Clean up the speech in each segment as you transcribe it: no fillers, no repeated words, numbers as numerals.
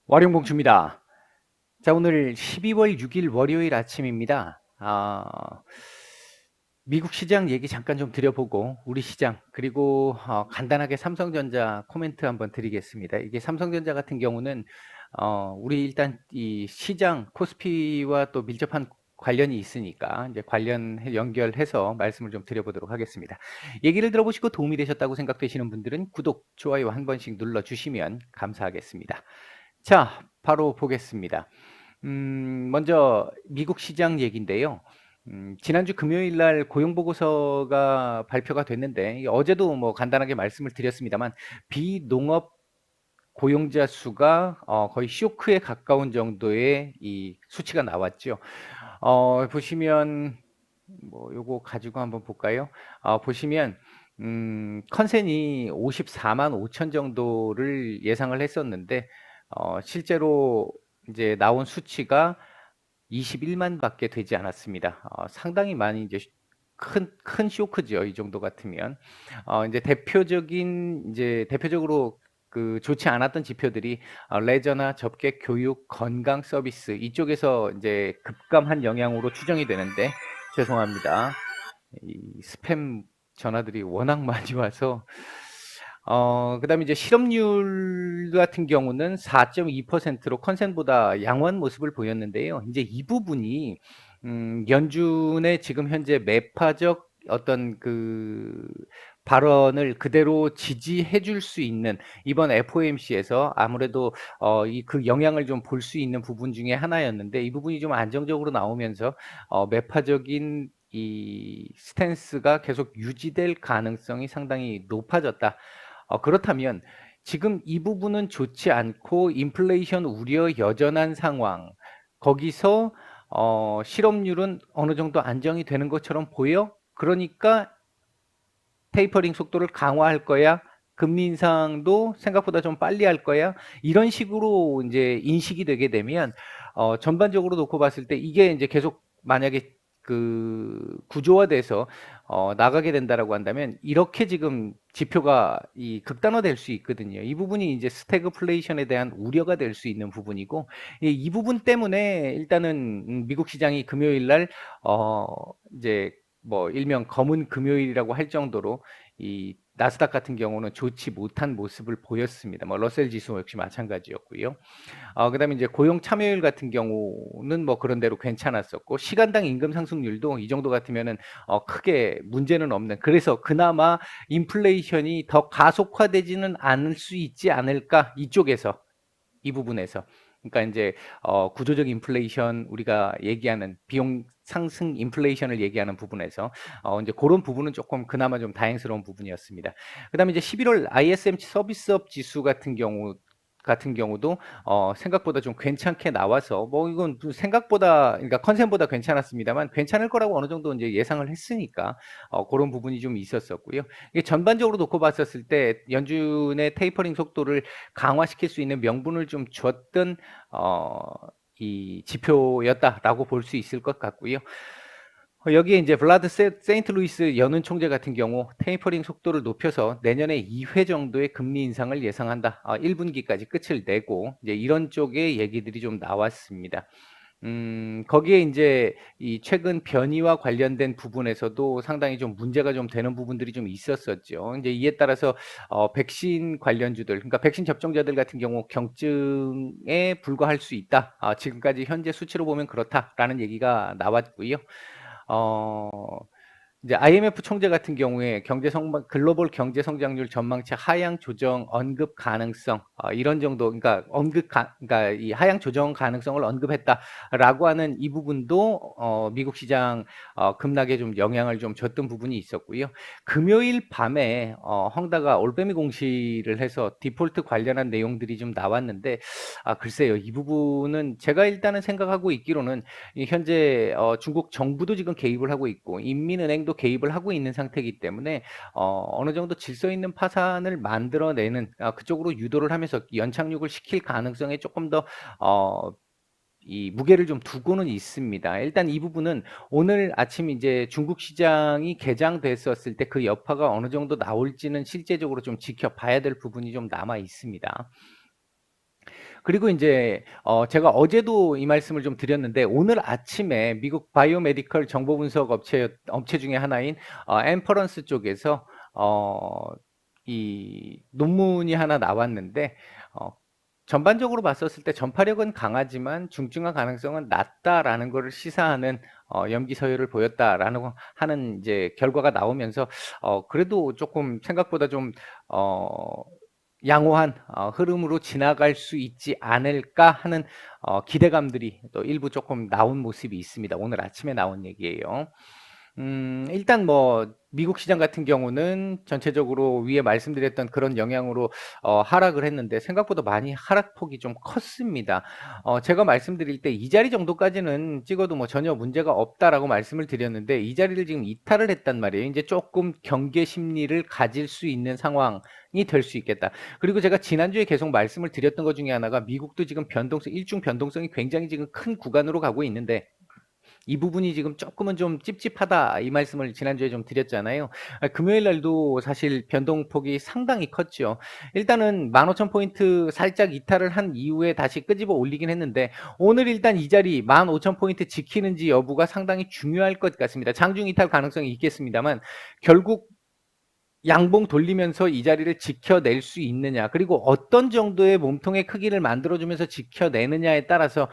와룡봉추입니다. 자, 오늘 12월 6일 월요일 아침입니다. 미국 시장 얘기 잠깐 좀 드려보고 우리 시장 그리고 간단하게 삼성전자 코멘트 한번 드리겠습니다. 이게 삼성전자 같은 경우는 우리 일단 이 시장 코스피와 또 밀접한 관련이 있으니까 이제 관련 연결해서 말씀을 좀 드려보도록 하겠습니다. 얘기를 들어보시고 도움이 되셨다고 생각되시는 분들은 구독, 좋아요 한 번씩 눌러주시면 감사하겠습니다. 자, 바로 보겠습니다. 먼저 미국 시장 얘기인데요. 지난주 금요일 날 고용보고서가 발표가 됐는데, 어제도 뭐 간단하게 말씀을 드렸습니다만, 비농업 고용자 수가 거의 쇼크에 가까운 정도의 이 수치가 나왔죠. 보시면, 뭐, 요거 가지고 한번 볼까요? 보시면, 컨센이 54만 5천 정도를 예상을 했었는데, 실제로 이제 나온 수치가 21만 밖에 되지 않았습니다. 상당히 많이 이제 큰 쇼크죠. 이 정도 같으면. 이제 대표적으로 그 좋지 않았던 지표들이 레저나 접객, 교육, 건강 서비스 이쪽에서 이제 급감한 영향으로 추정이 되는데 죄송합니다. 이 스팸 전화들이 워낙 많이 와서 그다음에 이제 실업률 같은 경우는 4.2%로 컨센보다 양호한 모습을 보였는데요. 이제 이 부분이 연준의 지금 현재 매파적 어떤 그 발언을 그대로 지지해 줄 수 있는 이번 FOMC에서 아무래도 그 영향을 좀 볼 수 있는 부분 중에 하나였는데 이 부분이 좀 안정적으로 나오면서 매파적인 이 스탠스가 계속 유지될 가능성이 상당히 높아졌다. 그렇다면 지금 이 부분은 좋지 않고 인플레이션 우려 여전한 상황. 거기서 실업률은 어느 정도 안정이 되는 것처럼 보여? 그러니까 테이퍼링 속도를 강화할 거야. 금리 인상도 생각보다 좀 빨리 할 거야. 이런 식으로 이제 인식이 되게 되면 전반적으로 놓고 봤을 때 이게 이제 계속 만약에 그 구조화돼서 나가게 된다라고 한다면 이렇게 지금 지표가 이 극단화될 수 있거든요. 이 부분이 이제 스태그플레이션에 대한 우려가 될 수 있는 부분이고 이 부분 때문에 일단은 미국 시장이 금요일 날 이제 뭐 일명 검은 금요일이라고 할 정도로 이 나스닥 같은 경우는 좋지 못한 모습을 보였습니다. 뭐 러셀 지수 역시 마찬가지였고요. 그다음에 이제 고용 참여율 같은 경우는 뭐 그런 대로 괜찮았었고 시간당 임금 상승률도 이 정도 같으면은 크게 문제는 없는. 그래서 그나마 인플레이션이 더 가속화되지는 않을 수 있지 않을까 이쪽에서 이 부분에서. 그러니까 이제 구조적 인플레이션 우리가 얘기하는 비용 상승 인플레이션을 얘기하는 부분에서 이제 그런 부분은 조금 그나마 좀 다행스러운 부분이었습니다. 그다음에 이제 11월 ISM 서비스업 지수 같은 경우도 생각보다 좀 괜찮게 나와서 뭐 이건 생각보다 그러니까 컨센보다 괜찮았습니다만 괜찮을 거라고 어느 정도 이제 예상을 했으니까 그런 부분이 좀 있었었고요. 이게 전반적으로 놓고 봤었을 때 연준의 테이퍼링 속도를 강화시킬 수 있는 명분을 좀 줬던 이 지표였다라고 볼 수 있을 것 같고요. 여기에 이제 블라드 세인트루이스 연은 총재 같은 경우 테이퍼링 속도를 높여서 내년에 2회 정도의 금리 인상을 예상한다. 1분기까지 끝을 내고 이제 이런 쪽의 얘기들이 좀 나왔습니다. 거기에 이제 이 최근 변이와 관련된 부분에서도 상당히 좀 문제가 좀 되는 부분들이 좀 있었었죠. 이제 이에 따라서 백신 관련주들, 그러니까 백신 접종자들 같은 경우 경증에 불과할 수 있다. 지금까지 현재 수치로 보면 그렇다라는 얘기가 나왔고요. 어, 이제 IMF 총재 같은 경우에 글로벌 경제 성장률 전망치 하향 조정 언급 가능성 이런 정도 그러니까 그러니까 이 하향 조정 가능성을 언급했다라고 하는 이 부분도 미국 시장 급락에 좀 영향을 좀 줬던 부분이 있었고요. 금요일 밤에 헝다가 올빼미 공시를 해서 디폴트 관련한 내용들이 좀 나왔는데 글쎄요. 이 부분은 제가 일단은 생각하고 있기로는 현재 중국 정부도 지금 개입을 하고 있고 인민은행도 개입을 하고 있는 상태이기 때문에 어느 정도 질서 있는 파산을 만들어내는 그쪽으로 유도를 하면서 연착륙을 시킬 가능성에 조금 더 이 무게를 좀 두고는 있습니다. 일단 이 부분은 오늘 아침 이제 중국 시장이 개장됐었을 때 그 여파가 어느 정도 나올지는 실제적으로 좀 지켜봐야 될 부분이 좀 남아 있습니다. 그리고 인제 제가 어제도 이 말씀을 좀 드렸는데 오늘 아침에 미국 바이오메디컬 정보 분석 업체 중에 하나인 엠퍼런스 쪽에서 어 이 논문이 하나 나왔는데 어 전반적으로 봤었을 때 "전파력은 강하지만 중증화 가능성은 낮다."라는 거를 시사하는 연기 서열을 보였다라는 하는 이제 결과가 나오면서 그래도 쪼끔 생각보다 좀 어 '양호한 흐름으로 지나갈 수 있지 않을까.' 하는 기대감들이 또 일부 쪼끔 나온 모습이 있습니다. 오늘 아침에 나온 얘기예요. 일단 뭐 미국 시장 같은 경우는 전체적으로 위에 말씀드렸던 그런 영향으로 하락을 했는데 생각보다 많이 하락폭이 좀 컸습니다. 제가 말씀드릴 때 "이 자리 정도까지는 찍어도 뭐 전혀 문제가 없다."라고 말씀을 드렸는데 이 자리를 지금 이탈을 했단 말이에요. 인제 쪼끔 경계 심리를 가질 수 있는 상황이 될 수 있겠다. 그리고 제가 지난주에 계속 말씀을 드렸던 것 중에 하나가 미국도 지금 일중 변동성이 굉장히 지금 큰 구간으로 가고 있는데 이 부분이 지금 쪼끔은 좀 찝찝하다 이 말씀을 지난주에 좀 드렸잖아요. 금요일 날도 사실 변동폭이 상당히 컸죠. 일단은 15,000 포인트 살짝 이탈을 한 이후에 다시 끄집어 올리긴 했는데 오늘 일단 이 자리 15,000 포인트 지키는지 여부가 상당히 중요할 것 같습니다. 장중 이탈 가능성이 있겠습니다만 결국 양봉 돌리면서 이 자리를 지켜낼 수 있느냐 그리고 어떤 정도의 몸통의 크기를 만들어 주면서 지켜내느냐에 따라서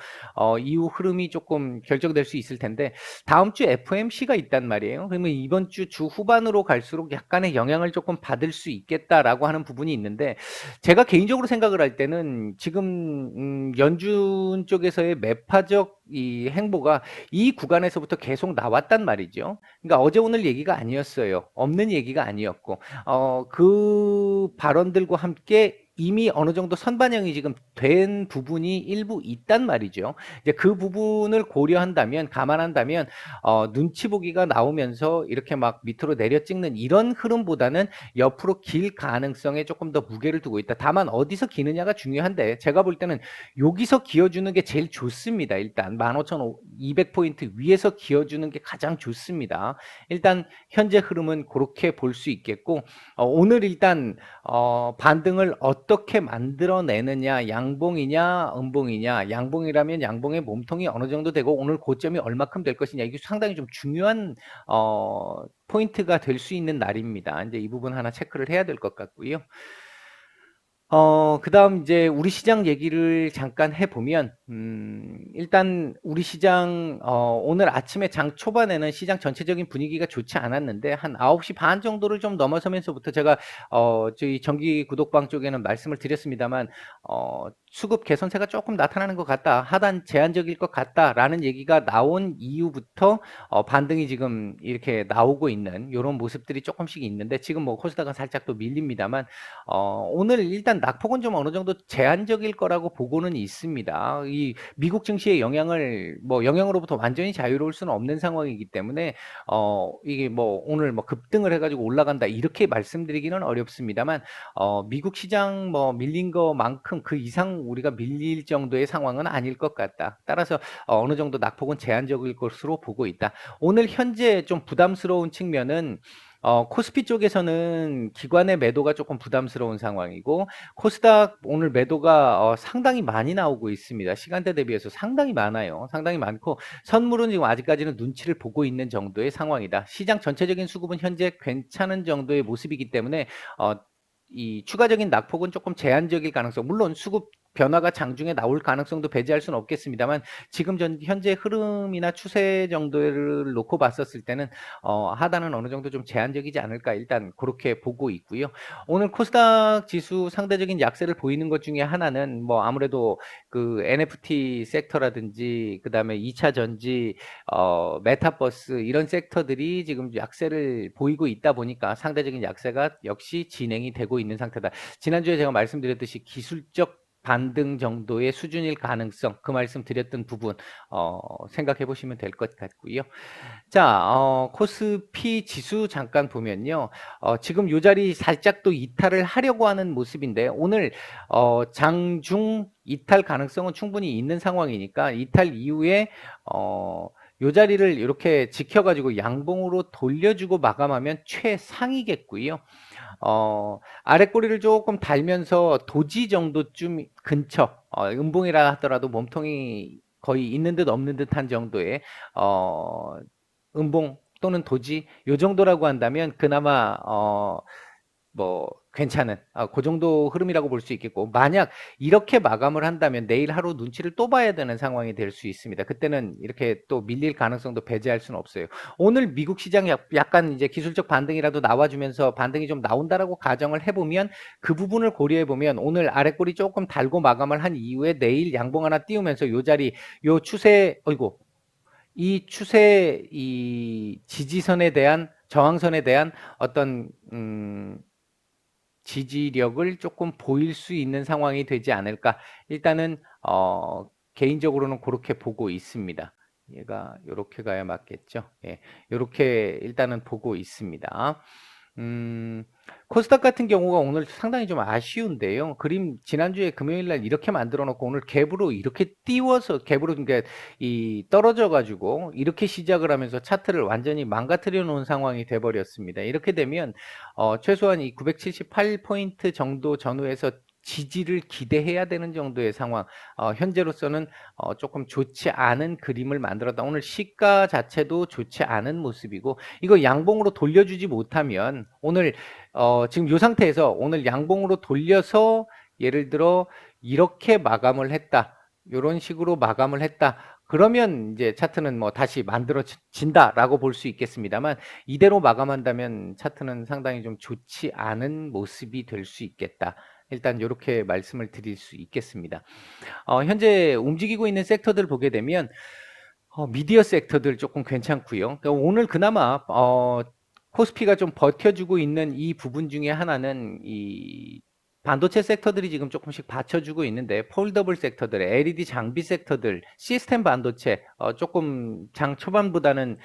이후 흐름이 쪼끔 결정될 수 있을 텐데 다음 주에 FOMC가 있단 말이에요. 그러면 이번 주 후반으로 갈수록 약간의 영향을 쪼끔 받을 수 있겠다라고 하는 부분이 있는데 제가 개인적으로 생각을 할 때는 지금 연준 쪽에서의 매파적 이 행보가 이 구간에서부터 계속 나왔단 말이죠. 그러니까 어제 오늘 얘기가 아니었어요. 없는 얘기가 아니었고 그 발언들과 함께 이미 어느 정도 선반영이 지금 된 부분이 일부 있단 말이죠. 이제 그 부분을 고려한다면 감안한다면 눈치 보기가 나오면서 이렇게 막 밑으로 내려 찍는 이런 흐름보다는 옆으로 길 가능성에 쪼끔 더 무게를 두고 있다. 다만 어디서 기느냐가 중요한데 제가 볼 때는 여기서 기어주는 게 제일 좋습니다. 일단 15,200 포인트 위에서 기어주는 게 가장 좋습니다. 일단 현재 흐름은 고렇게 볼 수 있겠고 오늘 일단 반등을 어떻게 만들어내느냐 양봉이냐 음봉이냐 양봉이라면 양봉의 몸통이 어느 정도 되고 오늘 고점이 얼마큼 될 것이냐 이게 상당히 좀 중요한 포인트가 될 수 있는 날입니다. 인제 이 부분 하나 체크를 해야 될 것 같고요. 그다음 이제 우리 시장 얘기를 잠깐 해 보면 일단 우리 시장 오늘 아침에 장 초반에는 시장 전체적인 분위기가 좋지 않았는데 한 9시 반 정도를 좀 넘어서면서부터 제가 저희 정기 구독방 쪽에는 말씀을 드렸습니다만 "수급 개선세가 쪼끔 나타나는 것 같다. 하단 제한적일 것 같다."라는 얘기가 나온 이후부터 반등이 지금 이렇게 나오고 있는 요런 모습들이 쪼끔씩 있는데 지금 뭐 코스닥은 살짝 또 밀립니다만 오늘 일단 낙폭은 좀 어느 정도 제한적일 거라고 보고는 있습니다. 이 미국 증시의 영향으로부터 완전히 자유로울 수는 없는 상황이기 때문에 이게 뭐 오늘 뭐 급등을 해 가지고 올라간다 이렇게 말씀드리기는 어렵습니다만 미국 시장 뭐 밀린 거만큼 그 이상 우리가 밀릴 정도의 상황은 아닐 것 같다. 따라서 어느 정도 낙폭은 제한적일 것으로 보고 있다. 오늘 현재 좀 부담스러운 측면은 코스피 쪽에서는 기관의 매도가 쪼끔 부담스러운 상황이고 코스닥 오늘 매도가 상당히 많이 나오고 있습니다. 시간대 대비해서 상당히 많아요. 상당히 많고 선물은 지금 아직까지는 눈치를 보고 있는 정도의 상황이다. 시장 전체적인 수급은 현재 괜찮은 정도의 모습이기 때문에 이 추가적인 낙폭은 쪼끔 제한적일 가능성 물론 수급 변화가 장중에 나올 가능성도 배제할 수는 없겠습니다만 지금 현재 흐름이나 추세 정도를 놓고 봤었을 때는 하단은 어느 정도 좀 제한적이지 않을까 일단 고렇게 보고 있고요. 오늘 코스닥 지수 상대적인 약세를 보이는 것 중에 하나는 뭐 아무래도 그 NFT 섹터라든지 그다음에 2차 전지 메타버스 이런 섹터들이 지금 약세를 보이고 있다 보니까 상대적인 약세가 역시 진행이 되고 있는 상태다. 지난주에 제가 말씀드렸듯이 기술적 반등 정도의 수준일 가능성 그 말씀 드렸던 부분 생각해 보시면 될 것 같고요. 자 코스피 지수 잠깐 보면요. 지금 요 자리 살짝 또 이탈을 하려고 하는 모습인데 오늘 장중 이탈 가능성은 충분히 있는 상황이니까 이탈 이후에 요 자리를 요렇게 지켜 가지고 양봉으로 돌려주고 마감하면 최상이겠고요. 아랫꼬리를 쪼끔 달면서 도지 정도쯤 근처 음봉이라 하더라도 몸통이 거의 있는 듯 없는 듯한 정도의 어 음봉 또는 도지 요 정도라고 한다면 그나마 뭐 괜찮은 그 정도 흐름이라고 볼 수 있겠고, 만약 이렇게 마감을 한다면 내일 하루 눈치를 또 봐야 되는 상황이 될 수 있습니다. 그때는 이렇게 또 밀릴 가능성도 배제할 수는 없어요. 오늘 미국 시장 약간 이제 기술적 반등이라도 나와주면서 반등이 좀 나온다라고 가정을 해보면, 그 부분을 고려해 보면 오늘 아랫골이 조금 달고 마감을 한 이후에 내일 양봉 하나 띄우면서 요 자리 요 추세, 어이고, 이 추세, 이 지지선에 대한 저항선에 대한 어떤 지지력을 조금 보일 수 있는 상황이 되지 않을까. 일단은 개인적으로는 그렇게 보고 있습니다. 얘가 요렇게 가야 맞겠죠. 예, 요렇게 일단은 보고 있습니다. 음, 코스닥 같은 경우가 오늘 상당히 좀 아쉬운데요. 그림 지난주에 금요일 날 이렇게 만들어 놓고 오늘 갭으로 이렇게 띄워서, 갭으로 그러니까 이 떨어져 가지고 이렇게 시작을 하면서 차트를 완전히 망가뜨려 놓은 상황이 돼 버렸습니다. 이렇게 되면 최소한 이 978포인트 정도 전후에서 지지를 기대해야 되는 정도의 상황, 현재로서는 조금 좋지 않은 그림을 만들었다. 오늘 시가 자체도 좋지 않은 모습이고, 이거 양봉으로 돌려주지 못하면 오늘 지금 이 상태에서 오늘 양봉으로 돌려서 예를 들어 이렇게 마감을 했다, 이런 식으로 마감을 했다, 그러면 이제 차트는 뭐 다시 만들어진다라고 볼 수 있겠습니다만, 이대로 마감한다면 차트는 상당히 좀 좋지 않은 모습이 될 수 있겠다. 일단 이렇게 말씀을 드릴 수 있겠습니다. 현재 움직이고 있는 섹터들 보게 되면 미디어 섹터들 조금 괜찮고요. 그러니까 오늘 그나마 코스피가 좀 버텨주고 있는 이 부분 중에 하나는 이 반도체 섹터들이 지금 조금씩 받쳐주고 있는데, 폴더블 섹터들, LED 장비 섹터들, 시스템 반도체 조금 장 초반보다는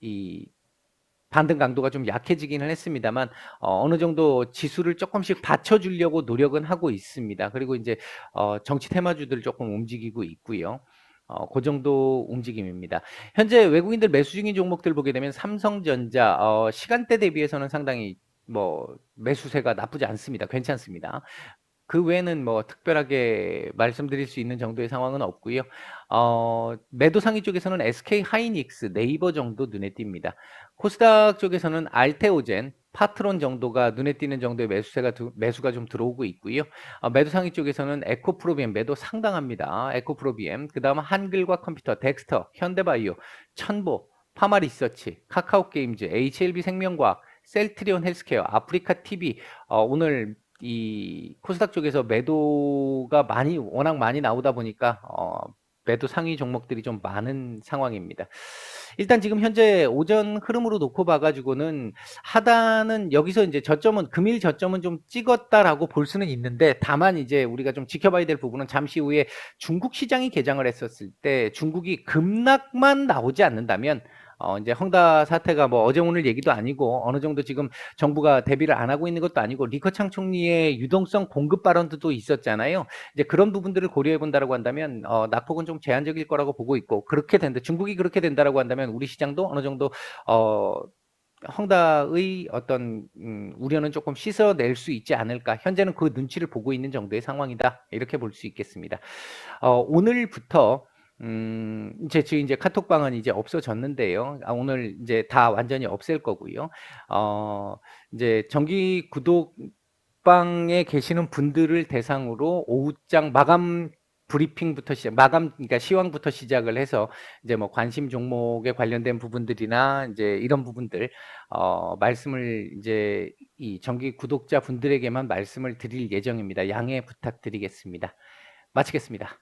이 반등 강도가 좀 약해지기는 했습니다만 어느 정도 지수를 조금씩 받쳐주려고 노력은 하고 있습니다. 그리고 이제 정치 테마주들 조금 움직이고 있고요. 그 정도 움직임입니다. 현재 외국인들 매수 중인 종목들 보게 되면 삼성전자 시간대 대비해서는 상당히 뭐 매수세가 나쁘지 않습니다. 괜찮습니다. 그 외에는 뭐 특별하게 말씀드릴 수 있는 정도의 상황은 없고요. 매도 상위 쪽에서는 SK 하이닉스, 네이버 정도 눈에 띕니다. 코스닥 쪽에서는 알테오젠, 파트론 정도가 눈에 띄는 정도의 매수가 좀 들어오고 있고요. 매도 상위 쪽에서는 에코프로비엠 매도 상당합니다. 에코프로비엠, 그 다음 한글과 컴퓨터, 덱스터, 현대바이오, 천보, 파마리서치, 카카오게임즈, HLB 생명과학, 셀트리온 헬스케어, 아프리카 TV, 오늘 이 코스닥 쪽에서 매도가 워낙 많이 나오다 보니까 매도 상위 종목들이 좀 많은 상황입니다. 일단 지금 현재 오전 흐름으로 놓고 봐가지고는 하단은 여기서 이제 금일 저점은 좀 찍었다라고 볼 수는 있는데, 다만 이제 우리가 좀 지켜봐야 될 부분은 잠시 후에 중국 시장이 개장을 했었을 때 중국이 급락만 나오지 않는다면, 이제 헝다 사태가 뭐 어제 오늘 얘기도 아니고 어느 정도 지금 정부가 대비를 안 하고 있는 것도 아니고 리커창 총리의 유동성 공급 발언도 있었잖아요. 이제 그런 부분들을 고려해 본다라고 한다면 낙폭은 좀 제한적일 거라고 보고 있고, 그렇게 된다, 중국이 그렇게 된다라고 한다면 우리 시장도 어느 정도 헝다의 어떤 우려는 조금 씻어낼 수 있지 않을까. 현재는 그 눈치를 보고 있는 정도의 상황이다, 이렇게 볼 수 있겠습니다. 오늘부터 이제 카톡방은 이제 없어졌는데요. 오늘 이제 다 완전히 없앨 거고요. 이제 정기 구독방에 계시는 분들을 대상으로 오후장 마감 브리핑부터 그러니까 시황부터 시작을 해서 이제 뭐 관심 종목에 관련된 부분들이나 이제 이런 부분들 말씀을 이제 이 정기 구독자 분들에게만 말씀을 드릴 예정입니다. 양해 부탁드리겠습니다. 마치겠습니다.